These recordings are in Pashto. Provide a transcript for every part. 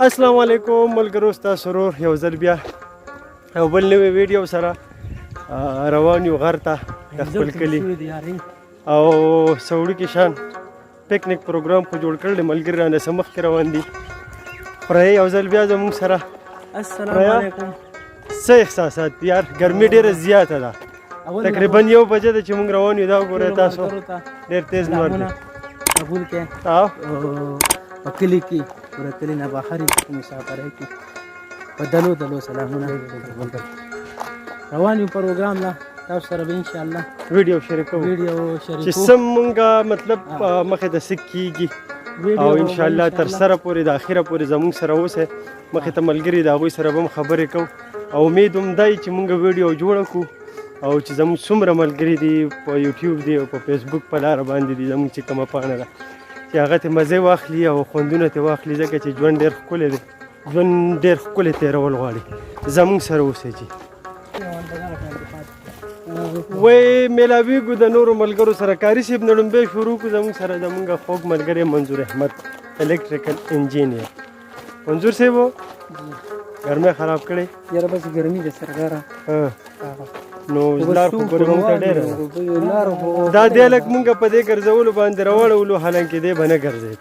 السلام علیکم ملګرو، ستاسو ورور یو ځل بیا یو بل نوی ویډیو سره روان یو غر ته د خپل کلي او سوړکي شان پکنیک پروګرام خو جوړ کړی، ملګري رانه څه مخکې روان دي. خورایه یو ځل بیا زموږ سره. السلام علیکم. څه احساسات یار؟ ګرمي ډېره زیاته ده، تقریبا 1 بجه ده چې موږ روان یو. دا وګورئ تاسو ډېر تیز لمر دی. قبول کړئ او په کلي کې پوره کلي نه بهر یې مسافرۍ کې په دلو دلو سلامونه روان یو پروګرام لا تاسو سره به انشاءالله ویډیو شریکو چې څه مونږه مطلب مخې ته څه کېږي او انشاءالله تر سره پورې د اخره پورې زموږ سره اوسئ. مخې ته ملګري د هغوی سره به هم خبرې کوو او امید هم دی چې مونږ ویډیو جوړه کړو او چې زموږ څومره ملګري دي په یوټیوب دی او په فیسبوک په لاره باندې دي زموږ چې کومه پاڼه ده چې هغه ته مزې واخلي او خوندونه ترې واخلي، ځکه چې ژوند ډېر ښکلی دی، ژوند ډېر ښکلی تېرول غواړي. زموږ سره اوسئ چې وی میلاویږو د نورو ملګرو سره. کاري صاحب نړمبی شروع کړو زموږ سره، زموږ خوږ ملګری منظور احمد الکټریکل انجینیر. منظور صاحب ګرمۍ خراب کړی؟ یاره بس ګرمي ده سرګاره. نو لار خو ګورې مونږ ته ډېره دا دی لږ مونږ په دې ګرځولو باندې راوړولو، حالانکې دی به نه ګرځېد،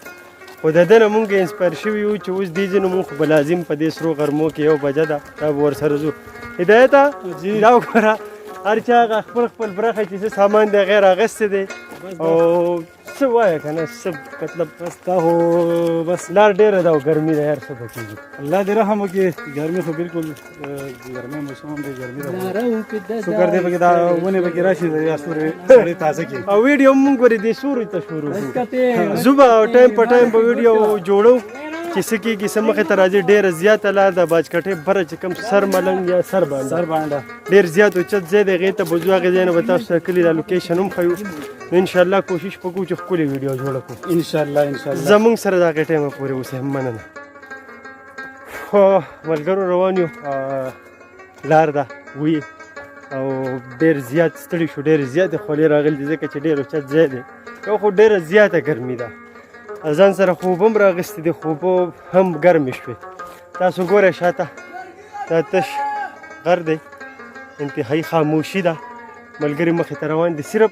خو د ده نه مونږ انسپایر شوي یو چې اوس دې ځینو مونږ خو به لازم په دې سرو غرمو کې 1 بجه ده دا به ورسره ځو. هدایته دا وګوره هر چا هغه خپل خپل برخه چې څه سامان دی غیر اخیستی دی او څه وایه که نه څه مطلب بس دا خو بس لار ډېره ده او ګرمي ده یار، څه به کېږي. الله دې رحم وکړي. ګرمي خو بالکل ګرمي موسم هم دی، ګرمي ده شکر دی پکې دا ونې پکې راشي یا سورې سړې تازه کړي او ویډیو مونږ ورې دې سوري ته شروع کړو. زه به ټایم په ټایم به ویډیو جوړو چې څه کېږي، څه مخې ته راځي. ډېره زیاته لار د باجکټۍ بره چې کوم سر ملنګ یا سر بانډه ډېر زیات اوچت ځای دی، هغې ته به ځو، هغې ځای نه به تاسو ته کلي دا لوکیشن هم ښیو. نو انشاءالله کوشش به کوو چې ښکلې ویډیو جوړه کړو انشاءالله. زموږ سره د هغې ټایمه پورې اوسئ. مننه. خو ملګرو روان یو، لار ده وي او ډېر زیات ستړي شو، ډېرې زیاتې خولې راغلي دي ځکه چې ډېر اوچت ځای دی. یو خو ډېره زیاته ګرمي ده، ځان سره خوب هم راغیستی دی، خوب هم ګرمې شوې. تاسو ګورئ شاته دا تش غر دی، انتهایي خاموشي ده، ملګري مخې ته روان دي، صرف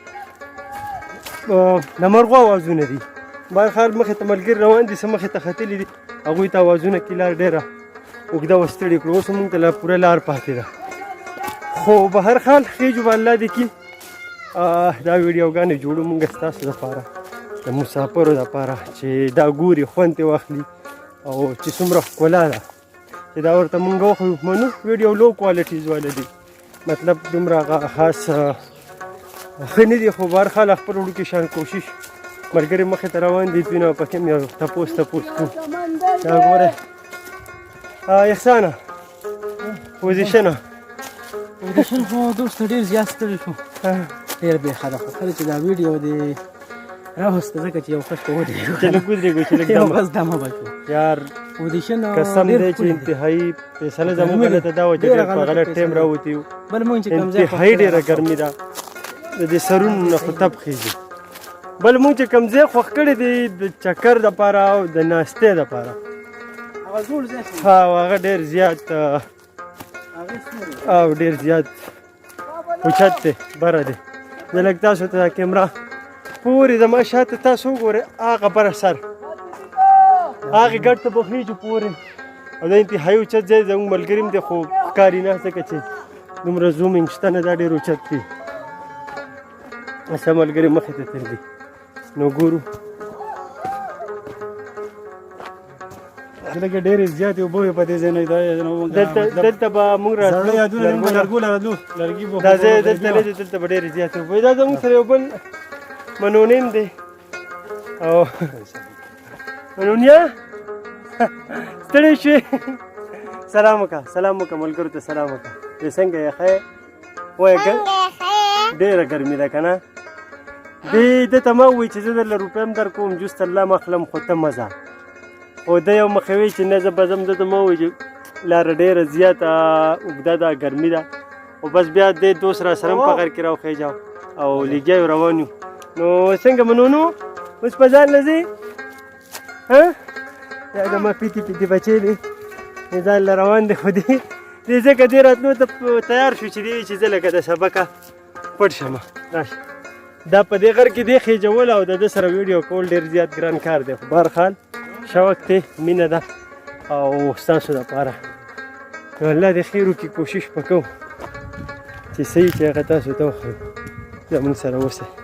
د مرغو اوازونه دي. بهرحال مخې ته ملګري روان دي، څه مخې ته ختلي دي، هغوی ته اوازونه کې لار ډېره اوږده و ستړې کړو. اوس مونږ ته لا پوره لار پاتې ده، خو بهرحال خېجو به الله دې کي دا ویډیوګانې جوړو مونږ ستاسو دپاره، د مسافرو دپاره چې دا ګوري خوند ترې واخلي او چې څومره ښکلا ده چې دا ورته مونږ وښیو. منو ویډیو لو کوالټیز والا دي، مطلب دومره هغه خاص ښه نه دي، خو بهرحال خپل وړوکي شان کوشش. ملګري مخې ته روان دي، دوی نه پکې هم یو تپوس کوو. دا ګورئ احسانه پوزیشن خو دوست ډېر زیات ستړي شو، ډېر بېخده خو کله چې دا ویډیو دې راوسته ځکه چې یو کس په ودرېږو چې لږ ودرېږو چې لږ یو بس دمه بچو یار. پوزیشن قسم دی چې انتهایي فیصله زموږ غلطه دا وه چې ډېر په غلط ټایم راوتي یو. بل مونږ چې کوم ځای انتهایي ډېره ګرمي ده، د دې سرونو نه خو تب خېږي. بل مونږ چې کوم ځای خوښ کړی دی د چکر دپاره او د ناستې دپاره، هغه ډېر زیات او ډېر زیات اوچت دی، بره دی. زه لږ تاسو ته کیمرا پورې زما شاته تاسو وګورئ، هغه بره سر هغې ګډ ته به خېجو پورې، او دا انتهایي اوچت ځای زموږ ملګري هم دی خو ښکاري نه ځکه چې دومره زومینګ شته نه، دا ډېر اوچت دی. ښه ملګري مخې ته تللي، نو ګورو دلته ډېرې زیاتې اوبه وې په دې ځای نه. دلته به موږ لرګي دا ځای دلته نه دی، دلته به ډېرې زیاتې اوبه وې. دا زموږ سره یو بل منونیم دی او منونیا ستړی شوې. سلام وکړه، سلام وکړه ملګرو ته، سلام وکړه. دې څنګه یې ښه وایه؟ ډېره ګرمي ده که نه؟ ده ته ما ووایي چې زه درله روپۍ هم در کوم، جوس تر لا مخلم، خو ته مه ځه. خو ده یو مخې وایي چې نه زه به ځم. ده ته ما ووایي چې لاره ډېره زیاته اوږده ده، ګرمي ده، او بس بیا دې دوست را سره هم په غر کې راوخېجاو او لګیا یو روان یو. نو څنګه منونو اوس په ځان نه ځې؟ دا زما پیتي پیتي بچی دی ځان له روان دی خو دی ځکه دې راتلو ته تیار شو چې دی چې زه لکه د سبقه پټ شم راشه دا په دې غر کې دی خېجول او د ده سره ویډیو کول ډېر زیات ګران کار دی خو بهرحال شوق دی مینه ده او ستاسو دپاره نو الله دې خیر وکړي کوشش به کوو چې صحیح چې هغه تاسو ته وښیو زموږ سره اوسئ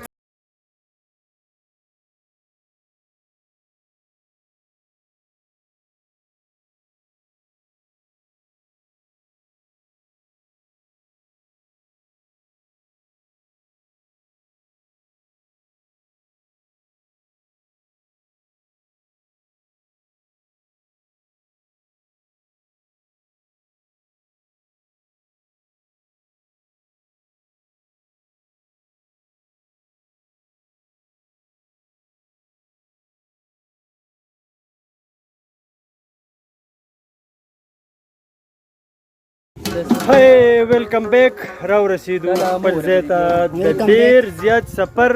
هی ویلکم بیک راورسېدو خپل ځای ته د ډېر زیات سفر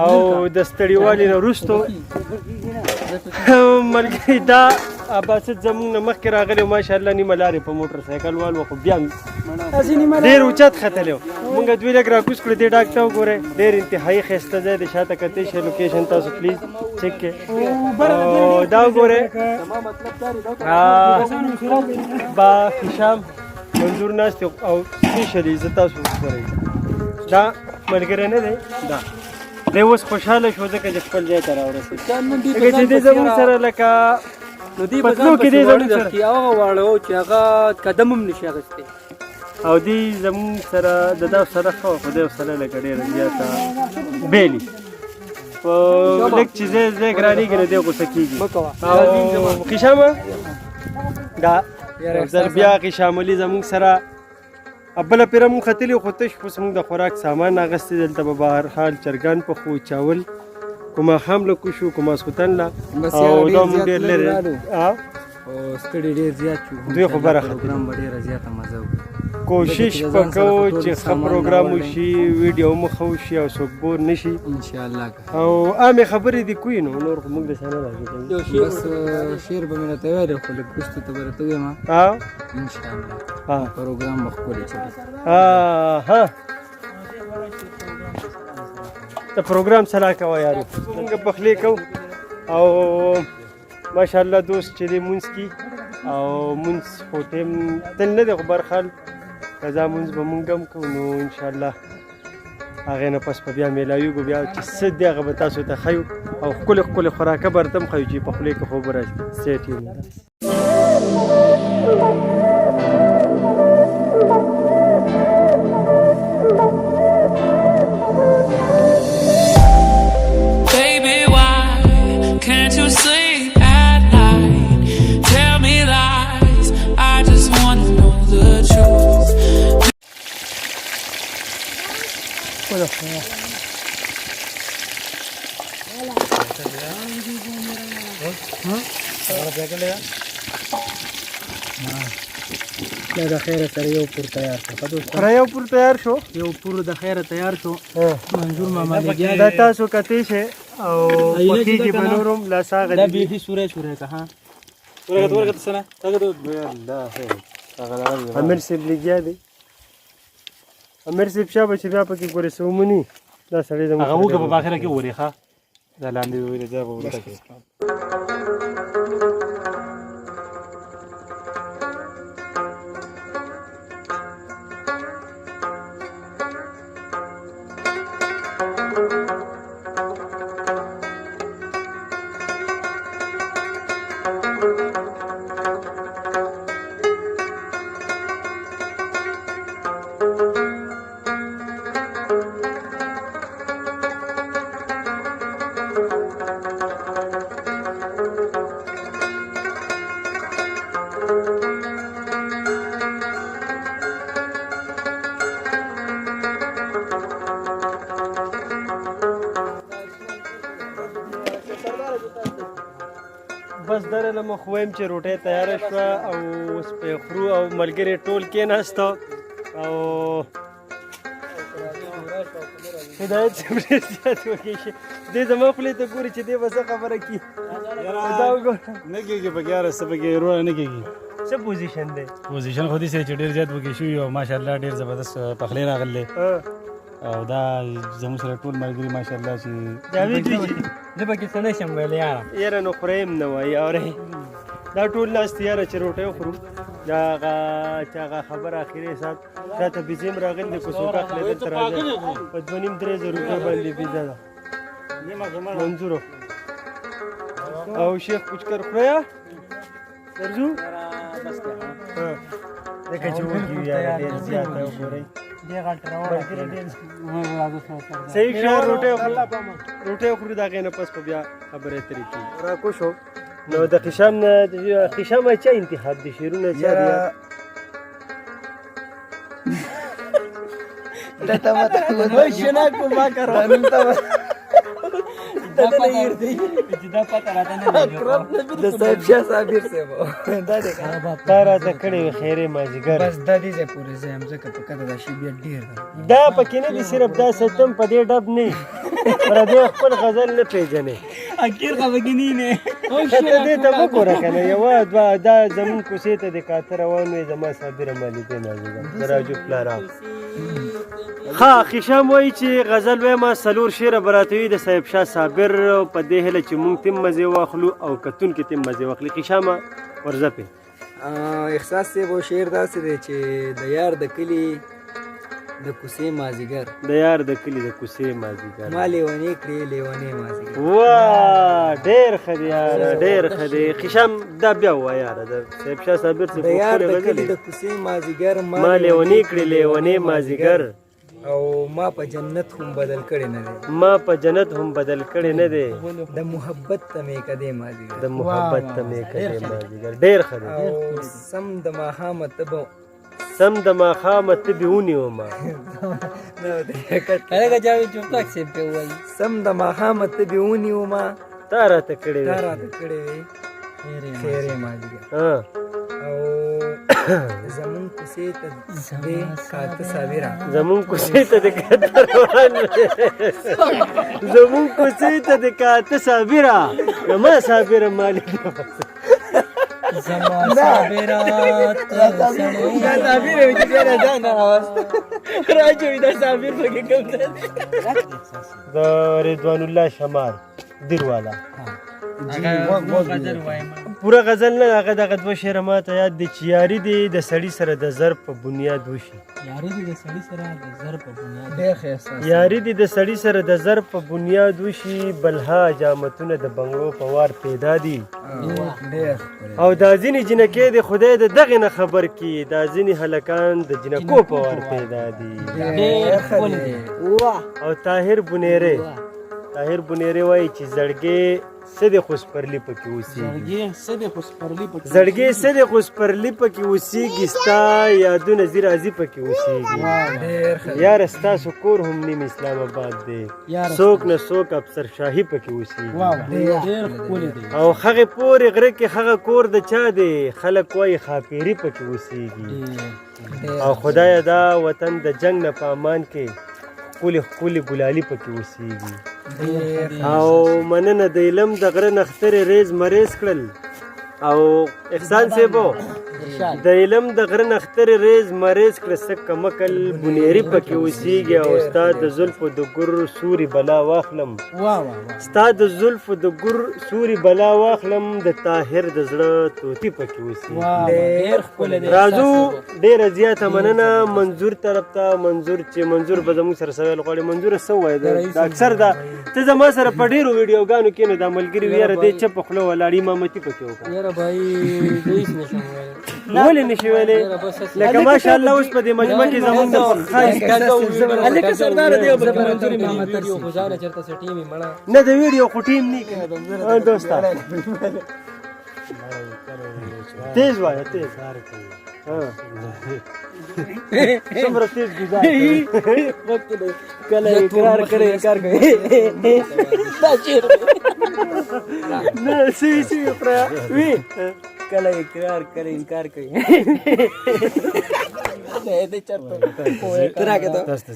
او د ستړیوالي نه وروستو ملګري دا باسط زموږ نه مخکې راغلی و ماشاءالله نیمه لارې په موټر سایکل وال و خو بیا ډېر اوچت ختلی و مونږ دوی لږ راکوز کړو دې ډاک ته وګورئ ډېر انتهایي ښایسته ځای دی شاته کتی شئ لوکیشن تاسو پلیز چیک کړئ دا وګورئ با خشام منظور ناست او سپیشلی زه تاسو وګورئ دا ملګری نه دی دا دی اوس خوشحاله شو ځکه چې خپل ځای ته راورسېد ځکه چې دی زموږ سره لکه نو دی پتلو کې دی زموږ سره هغه واړه و چې هغه قدم هم نشي اخیستی او دی زموږ سره د دا سره ښه وه خو دی ورسره لکه ډېره زیاته بیلي په لږ چې ځای ګرانېږي نو دی غوسه کېږي او خشامه دا زر بیا خشاملي زموږ سره بله پیره مونږ ختلي خو تش اوس مونږ د خوراک سامان اخیستی دلته به بهرحال چرګان پخو چاول که ماښام له کوشو که ماسخوتن له او دا مونږ ډېر لرې ستړي ډېر زیات شو دوی خو برخه پروګرام به ډېره زیاته مزه وکړي کوشش به کوو چې ښه پروګرام وشي ویډیو مو ښه وشي او څوک بور نه شي انشاءالله او عامې خبرې دې کوي نو نور خو موږ داسې نه راځو بس شعر به مې راته ویلی خو لږ وروسته ته به راته ووایم انشاءالله پروګرام به ښکلی چلي ها د پروګرام سره کوه یارو څنګه پخلی کوو او ماشاءالله دوست چې دی مونځ کي او مونځ خو ټیم تل نه دی خو برخال قضا مونځ به مونږ هم کوو نو انشاءالله هغې نه پس به بیا میلاویږو بیا چې څه دی هغه به تاسو ته ښیو او ښکلې ښکلې خوراکه به ورته هم ښیو چې په خولې کې خوب راشي سټ د خیره سره یو پور تیار شو خره یو پور تیار شو یو پور د خیره تیار شو منظور ماما لګیا دا تاسو کتی شئ او پخېږي به نور هم لا ساغه دا بیخي سوری سوری که ها ورکته سنه امیر صاحب لګیا دی امیر صاحب شابه چې بیا پکې ګورې څه ومني دا سړی زموږ هغه وګه په اخره کې وری ښه دا لاندې ویلې دا به ورته کې بس دره له مخ وایم چې روټۍ تیاره شوه او اوس پې خورو او ملګري ټول کېناستو او هدایت صاحب ډېر زیات وږی شي دې زما خولې ته ګوري چې دې به څه خبره کړي دا وګوره نه کېږي په کې څه په کې روانه نه کېږي څه پوزیشن دی پوزیشن خو دې سره چې ډېر زیات وږی شوي او ماشاءالله ډېر زبردست پخلی راغلی او دا زموږ سره ټول ملګري ماشاءالله چې جاوید وي زه پکې څه نشم ویلی یاره یاره نو خورې هم نه وایي اورې دا ټول ناست یاره چې روټۍ وخورو دا هغه چې هغه خبره اخري سات دا ته بيزې هم راغلي دي که څوک اخلي دلته راځي په 2,500-3,000 روپۍ باندې بيزه ده منظورو او شیخ پوچکر خوریا درځو ځکه چې وږي وي یاره ډېر زیات دی وګورئ صحیح ښه روټۍ وخورو د هغې نه پس په بیا خبرې اترې کېږي راکوش وو نو د خشام نه خشام چا انتخاب دي شعرونه چا دي د صاحب شاه صابر صاحب تا راته کړی وي خیرې مازدیګر بس دا دې ځای پورې ځه یم ځکه په کته دا شي بیا ډېر ده دا پکې نه دي صرف دا ستم په دې ډب نه پردې خپل غزل نه پیژنې اخیر خبرګینی نه ته دې ته مه ګوره که نه یوه دوه دا زمونږ کوڅې ته د کاته روان وې زما صابره مالیدې مازدیګر د راجو پلار ښه خشام وایي چې غزل وایم څلور شعره به راته وي د صاحب شاه صابر په دې هیله چې مونږ تیم مزې واخلو او کتونکي تیم مزې واخلي خشامه ورځه پې احساس صاحب و شعر داسې دی چې د یار د کلي د کوڅې مازدیګر د یار د کلي د کوڅې مازدیګر ما لیونې کړې لیونې مازدیګر واه ډېر ښه دی یاره ډېر ښه دی خشام دا بیا ووایه یاره د صاحب شاه صابر د یار د کلي د کوڅې مازدیګر ما لیونې کړې لیونې مازدیګر او ما په جنت هم بدل کړی نه دی ما په جنت هم بدل کړی نه دی د محبت ته مې کدې مازدیګر د محبت ته مې کدې مازدیګر ډېر ښه دی او سم د ماښامه ته به سم د ماښامه ته بې ونیومه هغه جاوید چوپتاک صاحب پې ووایي سم د ماښامه ته به ونیومه تا راته کړې دا وې راته کړې وې خیرې مازدیګر ها او زمون کوڅې ته دې کاته صابره زمون کوڅې ته د کاته روان زمون کوڅې ته د کاته صابره زما صابره مالک زما صابرات دا صابره وي چې بیا نه ځان راوست راجو دا صابر پکې کوم ځای د رضوان الله شمار دیروالا پوره غزل نه هغه دغه دوه شعره ماته یاد دي چې یاري دې د سړي سره د زر په بنیاد وشي یاري دې د سړي سره د زر په بنیاد ډېر ښه احساس یاري دې د سړي سره د زر په بنیاد وشي بلها جامتونه د بنګړو په وار پیدا دي ډېر او دا ځینې جنکې د خدای د دغې نه خبر کي دا ځینې هلکان د جنکو په وار پیدا دي ډېر ښکلی دی او طاهر بنیری وایي چې زړګې څه د خو سپرلي پکې اوسېږي زړګې څه د خو سپرلي پکې اوسېږي ستا یادونه ځي راځي پکې اوسېږي یاره ستاسو کور هم نیم اسلام آباد دی څوک نه څوک افسر شاهي پکې اوسېږي او هغې پورې غره کې هغه کور د چا دی خلک وایي خاپیري پکې اوسېږي او خدایه دا وطن د جنګ نه په امان کې ښکلې ګلالي پکې اوسېږي او مننه د علم د غره نخترې ریز مریز کړل او احسان صاحبو د علم د غره نخترې ریز مریز کړه څه کمکل بنیری پکې اوسېږي او ستا د زلفو د ګور سوري بلا واخلم ستا د زلفو د ګور سوري بلا واخلم د طاهر د زړه توتي پکې اوسېږي راځو ډېره زیاته مننه منظور طرف ته منظور چې منظور به زموږ سره سوال غواړي منظوره څه ووایه د اکثر دا ته زما سره په ډېرو ویډیوګانو کې نو دا ملګري وي یاره دی چپه خوله ولاړ امامتي پکې وکړه ولې نشي ویلی لکه ماشاءالله اوس په دې مجمع کې زمونږ د نه د ویډیو خو ټیم نه کوي دوستا تیز وایه تیز څومره تیز ګزار کله اقرار کړی انکار کوي نه صحیح وی کله اقرار کړی انکار کوي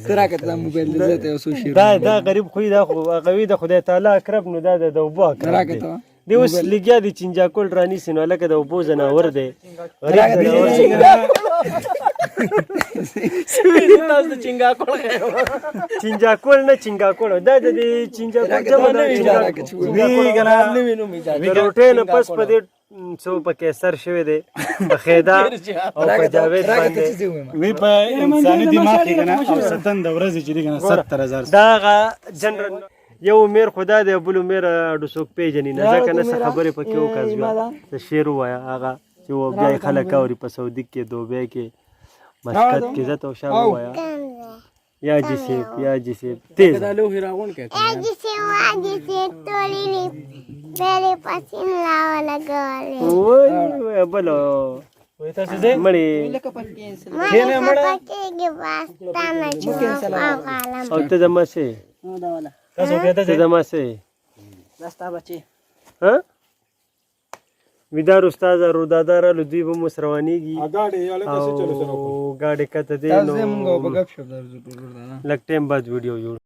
تراکه دا موبایل دې زه ته یو څو شعر دا غریب خوی دا خو قوي د خدای تعالی اقرب نو دا د اوبو اقرب تراکه دی. ته دی اوس لګیا دی چنجاکول رانیسي نو هلکه د اوبو ځناور دی غریب ځناور چنجاکول نه چنګاکول دا د دې چنجاکول جمع ده د روټۍ نه پس په دې څو پکې سر شوی دی په خیدا او په جاوید باندې وی په انساني دماغ کې کنه او ستن د ورځې چې دی کنه 70000 دا هغه جنرال یو امیر خدا دی بل امیر اډو څوک پیژني نه ځکه نه څه خبرې پکې وکړ د شعر ووایه هغه چې و بیا یې خلک اوري په سعودي کې دوبۍ کې مسقط کې زه ته شام ووایه یا جی سیب یا جی سیب تیز دا لوهې راغونډ کړه وای بلو مړی او ته زما سې ته زما سې ویدار استاد رودادا را دوی به مو روانېږي او ګاډي کته دی نو زه مونږ په ګپ شپ درځو ټول ورته لږ ټایم بعد ویډیو جوړ